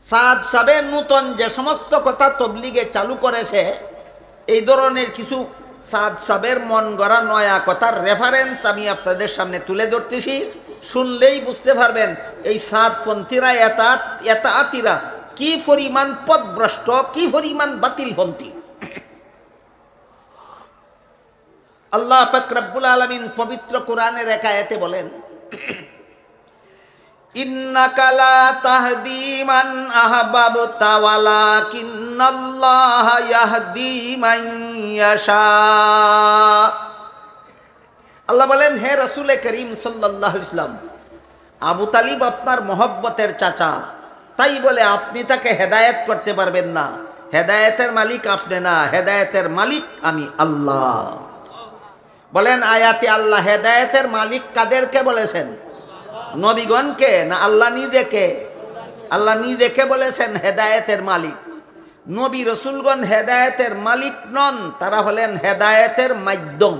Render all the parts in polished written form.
সাদ সাহেব নূতন যে সমস্ত কথা তবলিগে চালু করেছে, এই ধরনের কিছু সাদ সাহেবের মন গড়া নয়া কথার রেফারেন্স আমি আপনাদের সামনে তুলে ধরতেছি। শুনলেই বুঝতে পারবেন এই সাদপন্থীরা এতাতিরা কি পরিমাণ পথভ্রষ্ট, কি পরিমাণ বাতিলপন্থী। আল্লাহ পাক রব্বুল আলামিন পবিত্র কোরআনের এক আয়াতে বলেন, ইন্নাকা লা তাহদি মান আহবাবতা ওয়ালাকিন্নাল্লাহা ইয়াহদি মান ইয়াশা। আল্লাহ বলেন, হে রাসূল করিম সাল্লাল্লাহু আলাইহি ওয়াসাল্লাম, আবু তালিব আপনার মহব্বতের চাচা, তাই বলে আপনি তাকে হেদায়েত করতে পারবেন না। হেদায়েতের মালিক আপনি না, হেদায়েতের মালিক আমি আল্লাহ। বলেন আয়াতে আল্লাহ হেদায়েতের মালিক কাদেরকে বলেছেন? নবীগণকে না আল্লাহ নিজেকে? আল্লাহ নিজেকে বলেছেন হেদায়েতের মালিক। নবী রসুলগণ হেদায়েতের মালিক নন, তারা হলেন হেদায়েতের মাধ্যম।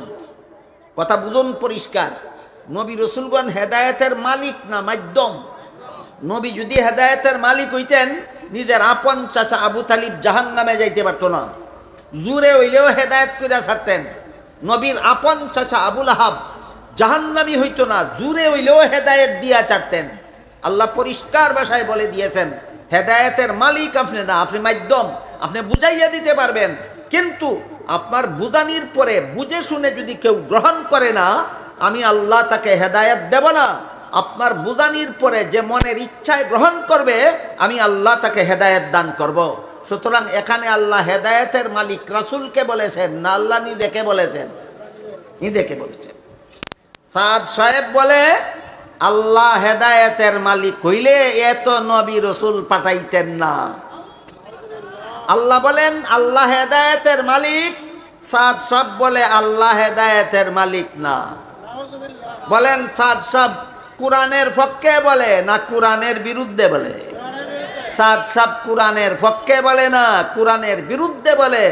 কথা বুঝুন পরিষ্কার, নবী রসুলগণ হেদায়েতের মালিক না, মাধ্যম। নবী যদি হেদায়েতের মালিক হইতেন, নিজের আপন চাচা আবু তালিব জাহান্নামে যাইতে পারত না, জুরে হইলেও হেদায়েত কইরা ছাড়তেন। নবীর আপন চাচা আবুল আহাব জাহান্নামী হইতো না, জুরে হইলেও হেদায়েত দিয়া ছাড়তেন। আল্লাহ পরিষ্কার ভাষায় বলে দিয়েছেন, হেদায়েতের মালিক আপনি না, আপনি মাধ্যম। আপনি বুঝাইয়া দিতে পারবেন, কিন্তু আপনার বুঝানির পরে বুঝে শুনে যদি কেউ গ্রহণ করে না, আমি আল্লাহ তাকে হেদায়েত দেব না। আপনার বুঝানির পরে যে মনের ইচ্ছায় গ্রহণ করবে, আমি আল্লাহ তাকে হেদায়েত দান করব। সুতরাং এখানে আল্লাহ হেদায়েতের মালিক রাসূলকে বলেছেন না, আল্লাহ নিজেকে বলেছেন? নিজেকে বলেছেন। সাদ সাহেব বলে, আল্লাহ হেদায়েতের মালিক হইলে এত নবী রসুল পাঠাইতেন না। আল্লাহ বলেন আল্লাহ হেদায়েতের মালিক, সাদ সাহেব বলে আল্লাহ হেদায়েতের মালিক না। বলেন সাদ সাহেব কোরআনের পক্ষে বলে না কোরআনের বিরুদ্ধে বলে? সাদ সাহেব কোরআনের পক্ষে বলে না, কোরআনের বিরুদ্ধে বলে।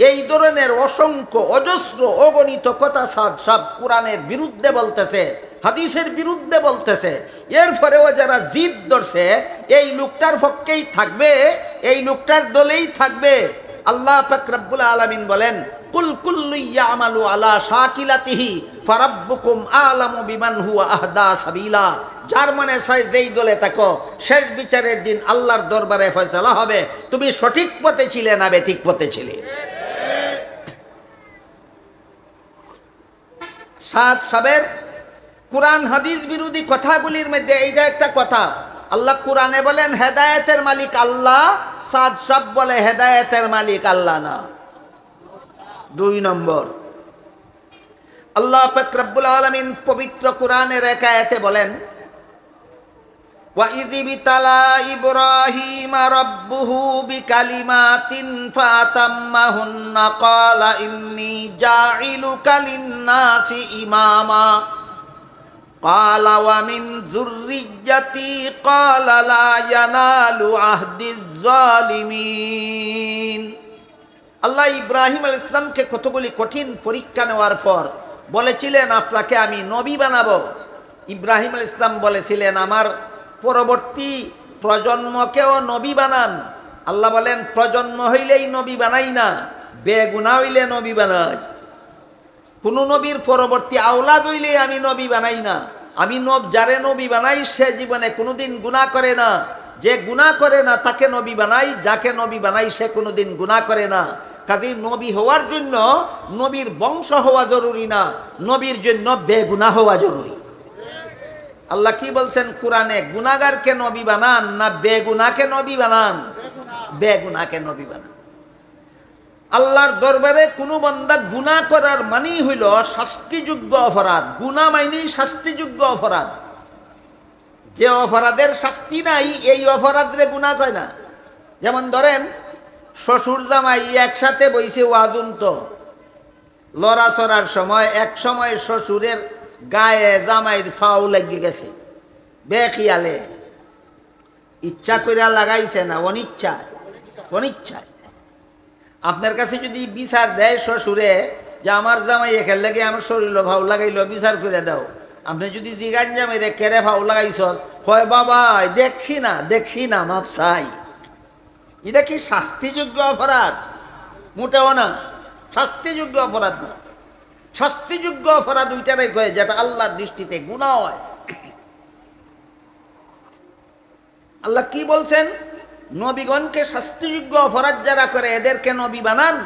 এই ধরনের অসংখ্য অজস্র অগণিত কথা সাদ সাহেব কোরআনের বিরুদ্ধে বলতেছে, হাদিসের বিরুদ্ধে বলতেছে। এরপরেও যারা জিদ ধরছে, এই লোকটার পক্ষেই থাকবে, এই লোকটার দলেই থাকবে। আল্লাহ পাক রব্বুল আলামিন বলেন, কুল কুল্লু ইয়ামালু আলা শাকিলাতিহি ফারাব্বুকুম আলামু বিমান হুয়া আহদা সাবিলা। যার মানে যেই দলে থাকো, শেষ বিচারের দিন আল্লাহর দরবারে ফয়সালা হবে, তুমি সঠিক পথে ছিলে না বেঠিক পথে ছিলে। সাদ সাহেবের কোরআন হাদিস বিরোধী কথাগুলির মধ্যে এই যে একটা কথা, আল্লাহ কোরআনে বলেন হেদায়েতের মালিক আল্লাহ, সাদ সাহেব বলে হেদায়েতের মালিক আল্লাহ না। 2 নম্বর, আল্লাহ পাক রব্বুল আলামিন পবিত্র কোরআনের এক আয়াতে বলেন, ওয়া ইযি বিতালা ইব্রাহিমা রাব্বুহু বিকালিমাতিন ফাতাম্মাহুন্না ক্বালা ইন্নী জাইলুকা লিন-নাসি ইমামা ক্বালা ওয়া মিন যুররিয়্যাতি ক্বালা লা ইয়ানালু আহদিজ জালিমিন। আল্লাহ ইব্রাহিম আলাইহিস সালামকে কতগুলি কঠিন পরীক্ষা নেওয়ার পর বলেছিলেন, আপনাকে আমি নবী বানাবো। ইব্রাহিম আলাইহিস সালাম বলেছিলেন, আমার পরবর্তী প্রজন্মকেও নবী বানান। আল্লাহ বলেন, প্রজন্ম হইলেই নবী বানাই না, বেগুনাহ হইলে নবী বানাই। কোনো নবীর পরবর্তী আওলাদ হইলে আমি নবী বানাই না। আমি যারে নবী বানাই সে জীবনে কোনোদিন গুনাহ করে না, যে গুনাহ করে না তাকে নবী বানাই, যাকে নবী বানাই সে কোনোদিন গুনাহ করে না। কাজেই নবী হওয়ার জন্য নবীর বংশ হওয়া জরুরি না, নবীর জন্য বেগুনাহ হওয়া জরুরি। আল্লাহ কি বলছেন কোরআনে, গুনাহগারকে নবী বানান না বেগুনাহকে নবী বানান? বেগুনাহকে নবী বানান। আল্লাহর দরবারে কোনো বান্দা গুনাহ করার মানেই হইল শাস্তিযোগ্য অপরাধ। গুনাহ মানেই শাস্তিযোগ্য অপরাধ। যে অপরাধের শাস্তি নাই এই অপরাধরে গুনাহ কয় না। যেমন ধরেন শ্বশুর জামাই একসাথে বইছে ওয়াজুন্ত, লড়াচড়ার সময় এক সময় শ্বশুরের গায়ে জামাইয়ের ফাও লেগে গেছে, বেখিয়ালে, ইচ্ছা করে লাগাইছে না, অনিচ্ছায়। অনিচ্ছায় আপনার কাছে যদি বিচার দেয় শ্বশুরে যে আমার জামাই এখান লাগে আমার শরীর ভাও লাগাইলো, বিচার করে দাও। আপনি যদি জিগান জামাই রে কেড়ে ভাও লাগাইছ, হয় বাবা দেখছি না মাপ চাই। এটা কি শাস্তিযোগ্য অপরাধ? মোটেও না, শাস্তিযোগ্য অপরাধ না। শাস্তিযোগ্য অপরাধ ওইটারাই কয় যেটা আল্লাহর দৃষ্টিতে গুনাহ হয়। আল্লাহ কি বলছেন? নবীগণকে শাস্তিযোগ্য অপরাধ যারা করে এদেরকে নবী বানান,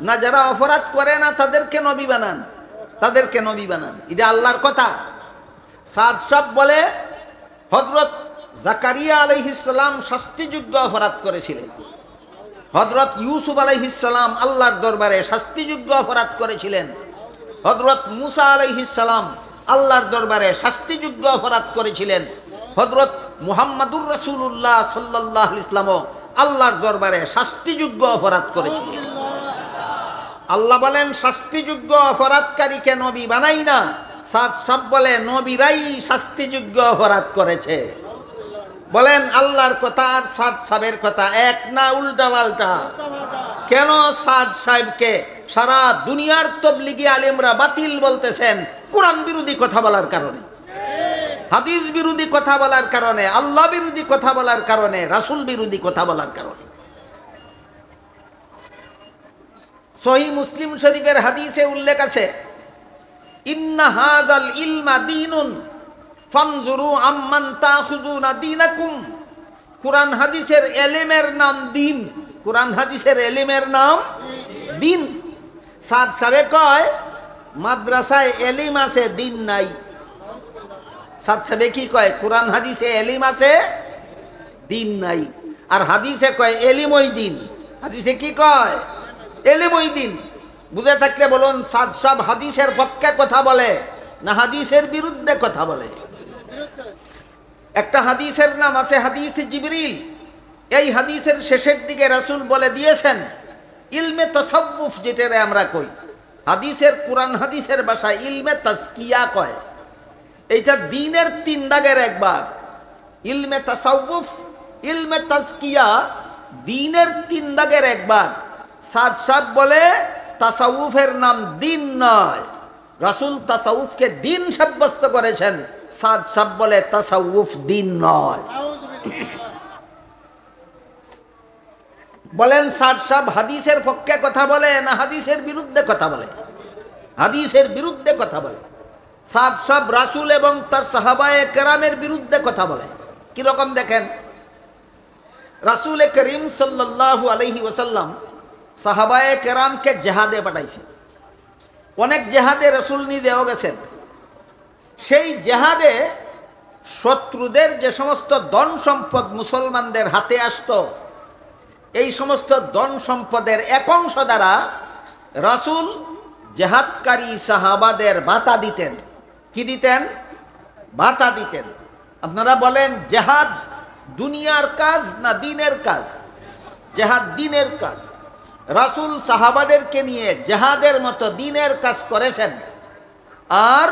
না যারা অপরাধ করে না তাদেরকে নবী বানান? তাদেরকে নবী বানান। এটা আল্লাহর কথা। সাদ সাহেব বলে হযরত জাকারিয়া আলাইহিস সালাম শাস্তিযোগ্য অপরাধ করেছিলেন, হযরত ইউসুফ আলাইহিস সালাম আল্লাহর দরবারে শাস্তিযোগ্য অপরাধ করেছিলেন, হযরত মুসা আলাইহিস সালাম আল্লাহর দরবারে শাস্তিযোগ্য অপরাধ করেছিলেন, হযরত মুহাম্মাদুর রাসূলুল্লাহ সাল্লাল্লাহু আলাইহি ওয়াসাল্লামও আল্লাহর দরবারে শাস্তিযোগ্য অপরাধ করেছিলেন। আল্লাহ বলেন শাস্তিযোগ্য অপরাধকারীকে নবী বানাই না। সাদ সাহেব বলে নবীরাই শাস্তিযোগ্য অপরাধ করেছে। বলেন আল্লাহর কথা আর সাদ সাহেবের কথা এক না উল্টা পাল্টা? কেন সাদ সাহেবকে সারা দুনিয়ার তবলিগি আলেমরা বাতিল বলতেছেন? কোরআন বিরোধী কথা বলার কারণে, হাদিস বিরোধী কথা বলার কারণে, আল্লাহ বিরোধী কথা বলার কারণে, রাসূল বিরোধী কথা বলার কারণে। সহিহ মুসলিম শরীফের হাদিসে উল্লেখ আছে, ইন্না হাযাল ইলমা দীনুন ফানজুরু আম্মান তাখুযুনা দীনাকুম। কুরআন হাদিসের এলেমের নাম দ্বীন। কুরআন হাদিসের এলেমের নাম দ্বীন। সাদ সাহেব কয় মাদ্রাসায় এলিম আছে, দ্বীন নাই। সাদ সাহেব কি কয়? কুরআন হাদিসে এলিম আছে, দ্বীন নাই। আর হাদিসে কয় এলিমই দ্বীন। হাদিসে কি কয়? এলিমই দ্বীন। বুঝে থাকলে বলুন সাদ সাহেব হাদিসের পক্ষে কথা বলে না হাদিসের বিরুদ্ধে কথা বলে? একটা হাদিসের নাম আছে হাদিস জিবরিল। এই হাদিসের শেষের দিকে রাসূল বলে দিয়েছেন ইলমে তাসাউফ, যেটারে আমরা কই হাদিসের কুরআন হাদিসের ভাষায় ইলমে তাজকিয়া কয়। এইটা দ্বীনের 3 দাগের এক ভাগ। ইলমে তাসাউফ, ইলমে তাজকিয়া দ্বীনের 3 দাগের এক ভাগ। সাদ সাহেব বলে তাসাউফের নাম দ্বীন নয়, রাসূল তাসাউফকে দ্বীন সাব্যস্ত করেছেন। সাদ সাহেব বলে তাসাউফ দ্বীন নয়। বলেন সাদ সাহেব হাদিসের পক্ষে কথা বলে না হাদিসের বিরুদ্ধে কথা বলে? হাদিসের বিরুদ্ধে কথা বলে। সাদ সাহেব রাসূল এবং তার সাহাবায়ে কেরামের বিরুদ্ধে কথা বলে। কিরকম দেখেন, রাসূল করিম সাল্লাল্লাহু আলাইহি ওয়াসাল্লাম সাহাবায়ে কেরামকে জেহাদে পাঠাইছেন। অনেক জেহাদে রাসূল নিজেও গেছেন। সেই জেহাদে শত্রুদের যে সমস্ত ধন সম্পদ মুসলমানদের হাতে আসতো, এই সমস্ত ধন সম্পদের এক অংশ দ্বারা রাসূল জেহাদকারী সাহাবাদের ভাতা দিতেন। কি দিতেন? ভাতা দিতেন। আপনারা বলেন জেহাদ দুনিয়ার কাজ না দ্বীনের কাজ? জেহাদ দ্বীনের কাজ। রাসূল সাহাবাদেরকে নিয়ে জেহাদের মতো দ্বীনের কাজ করেছেন। আর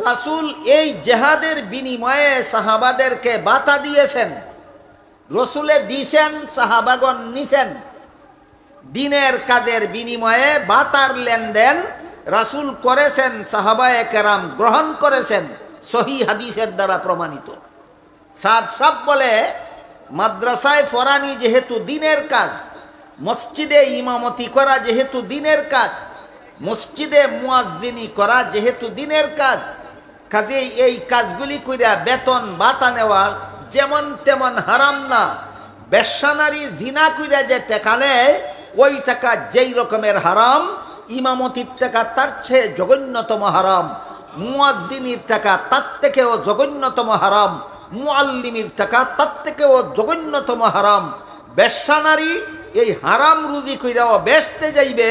রাসূল এই জেহাদের বিনিময়ে সাহাবাদেরকে ভাতা দিয়েছেন। রসুলে দিছেন, সাহাবাগণ নিছেন। দ্বীনের কাজের বিনিময়ে ভাতার লেনদেন রাসূল করেছেন, সাহাবায়ে কেরাম গ্রহণ করেছেন, সহিহ হাদিসের দ্বারা প্রমাণিত। সাদ সাহেব বলে মাদ্রাসায় পড়ানি যেহেতু দ্বীনের কাজ, মসজিদে ইমামতি করা যেহেতু দ্বীনের কাজ, মসজিদে মুয়াজ্জিনি করা যেহেতু দ্বীনের কাজ, কাজেই এই কাজগুলি কইরা বেতন ভাতা নেওয়া যেমন তেমন হারাম না। বেশ্যানারী জিনা কইরা যে টাকা নেয় ওই টাকা যেই রকমের হারাম, ইমামতির টাকা তার চেয়ে জঘন্যতম হারাম, মুয়াজ্জিনির টাকা তার থেকেও জঘন্যতম হারাম, মুআল্লিমের টাকা তার থেকেও জঘন্যতম হারাম। বেশ্যানারী এই হারাম রুজি কইরাও বেচতে যাইবে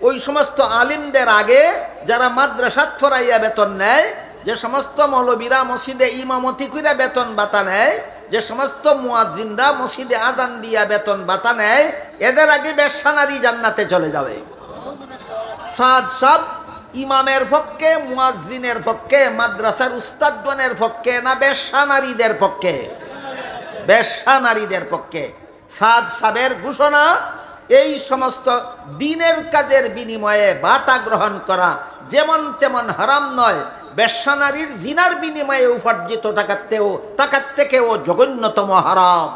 ওই সমস্ত আলিমদের আগে যারা মাদ্রাসাত ফরাইয়া বেতন নেয়, যে সমস্ত মৌলবীরা মসজিদে ইমামতি কইরা বেতন ভাতা নেয়, যে সমস্ত মুয়াজ্জিনরা মসজিদে আজান দিয়া বেতন ভাতা নেয়, এদের আগে বেশ্যানারী জান্নাতে চলে যাবে। সাদ সাহেব ইমামের পক্ষে, মুয়াজ্জিনের পক্ষে, মাদ্রাসার উস্তাদগণের পক্ষে না বেশ্যানারীদের পক্ষে? বেশ্যানারীদের পক্ষে। সাদ সাহেবের ঘোষণা এই সমস্ত দ্বীনের কাজের বিনিময়ে ভাতা গ্রহণ করা যেমন তেমন হারাম নয়, বেশ্যানারীর জিনার বিনিময়ে উপার্জিত টাকার থেকেও জঘন্যতম হারাম।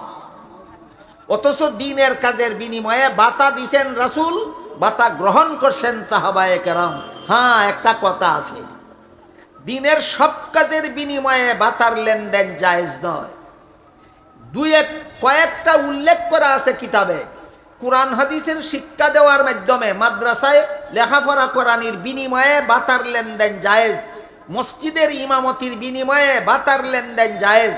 অথচ দিনের কাজের বিনিময়ে বাতা দিছেন রাসূল, বাতা গ্রহণ করছেন সাহাবায়ে কেরাম। হ্যাঁ, একটা কথা আছে, দিনের সব কাজের বিনিময়ে বাতার লেনদেন জায়েজ নয়। কয়েকটা উল্লেখ করা আছে কিতাবে। কোরআন হাদিসের শিক্ষা দেওয়ার মাধ্যমে মাদ্রাসায় লেখাপড়া করানির বিনিময়ে বাতার লেনদেন জায়েজ, মসজিদের ইমামতির বিনিময়ে বাতার লেনদেন জায়েজ,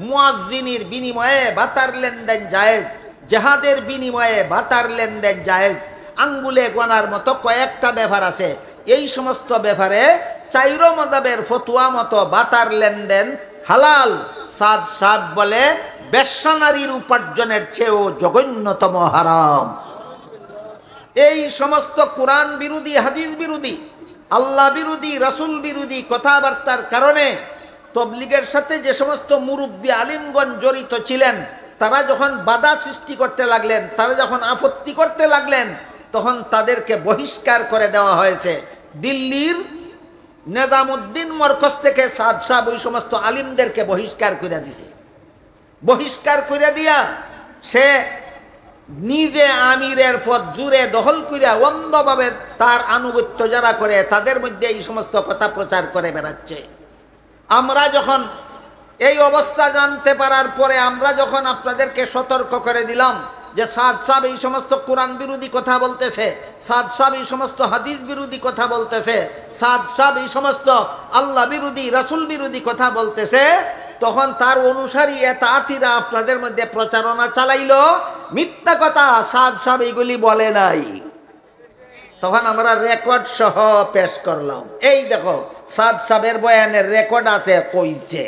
মুয়াজ্জিনের বিনিময়ে বাতার লেনদেন জায়েজ, জিহাদের বিনিময়ে বাতার লেনদেন জায়েজ। আঙ্গুলে গোনার মতো কয়েকটা ব্যাপার আছে। এই সমস্ত ব্যাপারে চাইরো মাযহাবের ফতোয়া মতো বাতার লেনদেন হালাল। সাদ সাহেব বলে বেশ্যা নারীর উপার্জনের চেয়েও জঘন্যতম হারাম। এই সমস্ত কোরআন বিরোধী, হাদিস বিরোধী, আল্লাহ বিরোধী, রাসূল বিরোধী কথাবার্তার কারণে তবলিগের সাথে যে সমস্ত মুরব্বী আলিমগণ জড়িত ছিলেন, তারা যখন বাধা সৃষ্টি করতে লাগলেন, তারা যখন আপত্তি করতে লাগলেন, তখন তাদেরকে বহিষ্কার করে দেওয়া হয়েছে। দিল্লির নিজামউদ্দিন মরকজ থেকে সাদ সাহেব ওই সমস্ত আলিমদেরকে বহিষ্কার করে দিছে। বহিষ্কার করে দিয়া সে নিজে আমিরের পদ জুড়ে দখল করিয়া অন্ধভাবে তার আনুগত্য যারা করে তাদের মধ্যে এই সমস্ত কথা প্রচার করে বেড়াচ্ছে। আমরা যখন এই অবস্থা জানতে পারার পরে আমরা যখন আপনাদেরকে সতর্ক করে দিলাম যে সাদ সাহেব এই সমস্ত কোরআন বিরোধী কথা বলতেছে, সাদ সাহেব এই সমস্ত হাদিস বিরোধী কথা বলতেছে, সাদ সাহেব এই সমস্ত আল্লাহ বিরোধী, রাসূল বিরোধী কথা বলতেছে, তখন তার অনুসারী এতাতিরা আপনাদের মধ্যে প্রচারণা চালাইল মিথ্যা কথা, সাদ সাহেব এইগুলি বলে নাই। তখন আমরা রেকর্ড সহ পেশ করলাম, এই দেখো সাদ সাহেবের বয়ানের রেকর্ড আছে, কইছে।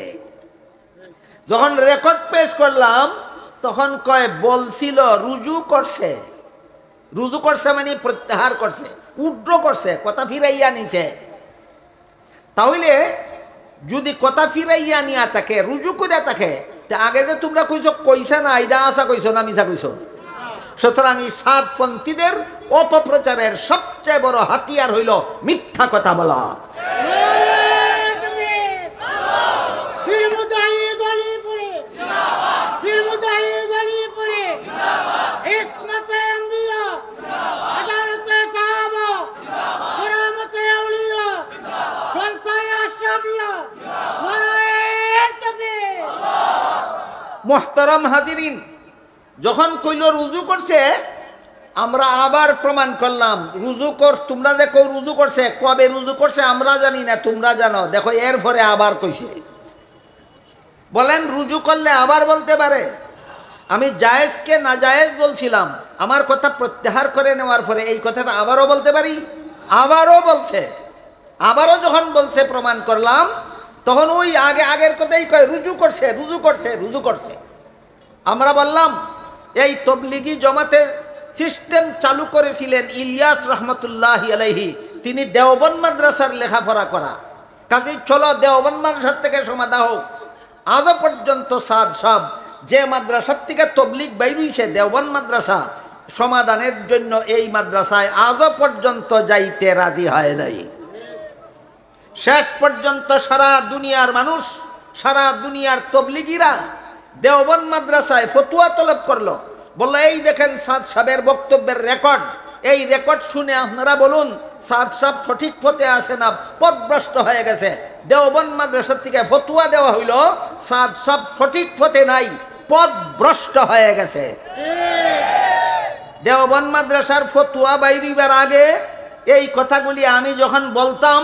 যখন রেকর্ড পেশ করলাম তখন কয় বলছিল, রুজু করছে। রুজু করছে মানে প্রত্যাহার করছে, উড্র করছে, কথা ফিরাইয়া নিছে। তাহলে যদি কথা ফিরাইয়া নিয়া থাকে, রুজু করে থাকে, তা আগে যে তোমরা কইছো, কইছা না, এইটা আশা কইছো না মিছা কইছো? সুতরাং এই সাতপন্থীদের অপপ্রচারের সবচেয়ে বড় হাতিয়ার হইল মিথ্যা কথা বলা। মোহতারাম হাজিরিন, যখন কইল রুজু করছে, আমরা আবার প্রমাণ করলাম রুজু কর, তোমরা দেখো রুজু করছে, কবে রুজু করছে আমরা জানি না, তোমরা জানো। দেখো এর পরে আবার কইছে। বলেন রুজু করলে আবার বলতে পারে? আমি জায়েজকে না জায়েজ বলছিলাম, আমার কথা প্রত্যাহার করে নেওয়ার পরে এই কথাটা আবারও বলতে পারি? আবারও বলছে। আবারও যখন বলছে প্রমাণ করলাম, তখন ওই আগের কথাই কয় রুজু করছে, রুজু করছে, রুজু করছে। আমরা বললাম এই তবলিগি জমাতের সিস্টেম চালু করেছিলেন ইলিয়াস রহমতুল্লাহি আলাইহি। তিনি দেওবন্দ মাদ্রাসার লেখাপড়া করা, কাজেই চলো দেওবন্দ মাদ্রাসার থেকে সমাধা হোক। আজও পর্যন্ত সাদ সাহেব যে মাদ্রাসার থেকে তবলিগ বাইরইছে, দেওবন্দ মাদ্রাসা, সমাধানের জন্য এই মাদ্রাসায় আজও পর্যন্ত যাইতে রাজি হয় নাই। শেষ পর্যন্ত সারা দুনিয়ার মানুষ, সারা দুনিয়ার তবলিগিরা দেওবন্দ মাদ্রাসায় ফতুয়া তলব করলো। বললো এই দেখেন সাদ সাহেবের বক্তব্যের রেকর্ড, এই রেকর্ড শুনে আপনারা বলুন সাদ সাহেব সঠিক পথে আসে না পথভ্রষ্ট হয়ে গেছে। দেওবন্দ মাদ্রাসার থেকে ফতুয়া দেওয়া হইল সাদ সাহেব সঠিক পথে নাই, পথভ্রষ্ট হয়ে গেছে। দেওবন্দ মাদ্রাসার ফতুয়া বাইরিবার আগে এই কথাগুলি আমি যখন বলতাম,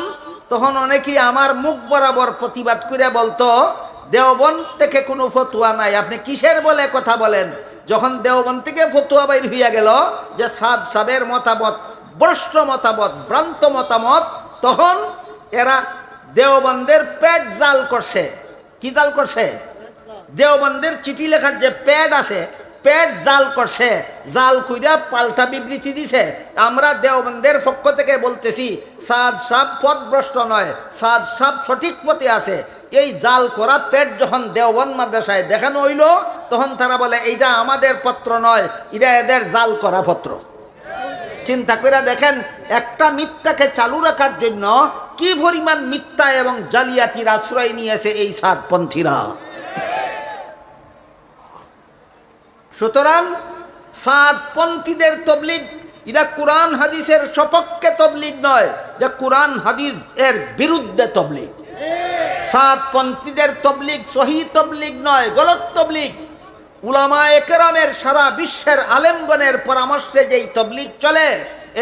তখন অনেকেই আমার মুখ বরাবর প্রতিবাদ করে বলতো দেওবন্দ থেকে কোনো ফতুয়া নাই, আপনি কিসের বলে কথা বলেন? যখন দেওবন্দ থেকে ফতুয়া বাইর হইয়া গেল যে সাদ সাহেবের মতামত ভ্রষ্ট মতামত, ভ্রান্ত মতামত, তখন এরা দেওবন্দের পেট জাল করছে। কি জাল করছে? দেওবন্দের চিঠি লেখার যে প্যাড আছে, পেট জাল করছে, জাল কইরা পাল্টা বিবৃতি দিছে। আমরা দেওবন্দের পক্ষ থেকে বলতেছি সাদ সাহেব পথভ্রষ্ট নয়, সাদ সাহেব সঠিক পথে আছে। এই জাল করা পেট যখন দেওবন্দ মাদ্রাসায় দেখানো হইল, তখন তারা বলে এইটা আমাদের পত্র নয়, এটা এদের জাল করা পত্র। চিন্তা করে দেখেন, একটা মিথ্যাকে চালু রাখার জন্য কি পরিমাণ মিথ্যা এবং জালিয়াতির আশ্রয় নিয়েছে এই সাতপন্থীরা। সুতরাং সাদপন্থীদের তবলিগ এটা কোরআন হাদিসের সপক্ষে তবলিগ নয়, এটা কোরআন হাদিস এর বিরুদ্ধে তবলিগ। সাদপন্থীদের তবলিগ সহি তবলিগ নয়, গলত তবলিগ। উলামায়ে কেরামের সারা বিশ্বের আলেমগণের পরামর্শে যেই তবলিগ চলে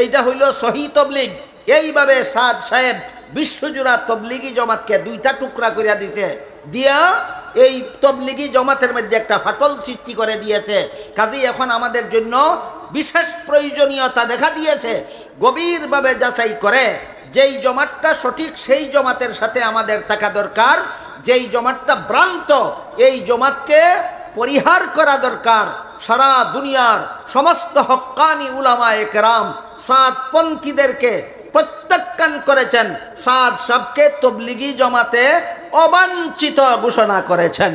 এইটা হইল সহি তবলিগ। এইভাবে সাদ সাহেব বিশ্বজুড়া তবলিগি জমাতকে দুইটা টুকরা করিয়া দিছে, দিয়া এই তবলিগি জমাতের মধ্যে একটা ফাটল সৃষ্টি করে দিয়েছে। কাজেই এখন আমাদের জন্য বিশেষ প্রয়োজনীয়তা দেখা দিয়েছে গভীরভাবে যাচাই করে যেই জমাতটা সঠিক সেই জমাতের সাথে আমাদের থাকা দরকার, যেই জমাতটা ভ্রান্ত এই জমাতকে পরিহার করা দরকার। সারা দুনিয়ার সমস্ত হক্কানি উলামায়ে কেরাম সাদপন্থীদেরকে প্রত্যাখ্যান করেছেন, সাদ সাহেবকে তবলিগি জমাতে অবাঞ্ছিত ঘোষণা করেছেন।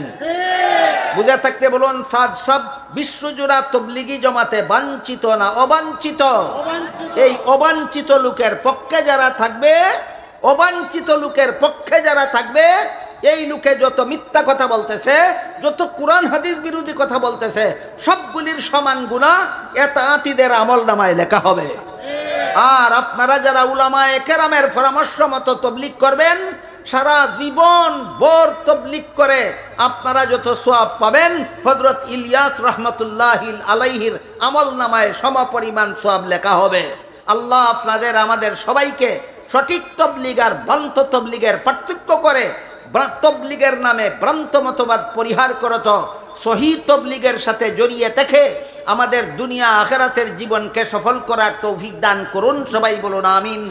বুঝে থাকতে বলুন, সাদ সাহেব বিশ্বজোড়া তবলিগি জমাতে বাঞ্ছিত না অবাঞ্ছিত? এই অবাঞ্ছিত লোকের পক্ষে যারা থাকবে, অবাঞ্ছিত লোকের পক্ষে যারা থাকবে, এই লোকে যত মিথ্যা কথা বলতেছে, যত কোরআন হাদিস বিরোধী কথা বলতেছে, সবগুলির সমান গুনাহ এতাআতীদের আমলনামায় লেখা হবে। আর আপনারা যারা উলামায়ে কেরামের পরামর্শ মতো তবলিগ করবেন, সারা জীবন ভর তবলিগ করে আপনারা যত সওয়াব পাবেন, হযরত ইলিয়াস রাহমাতুল্লাহিল আলাইহির আমলনামায় সমপরিমাণ সওয়াব লেখা হবে। আল্লাহ আপনাদের আমাদের সবাইকে সঠিক তবলিগ আর ভ্রান্ত তবলিগের পার্থক্য করে তবলিগের নামে ভ্রান্ত মতবাদ পরিহার করত সহি তবলিগের সাথে জড়িয়ে থেকে আমাদের দুনিয়া আখিরাতের জীবনকে সফল করার তৌফিক দান করুন। সবাই বলুন আমিন।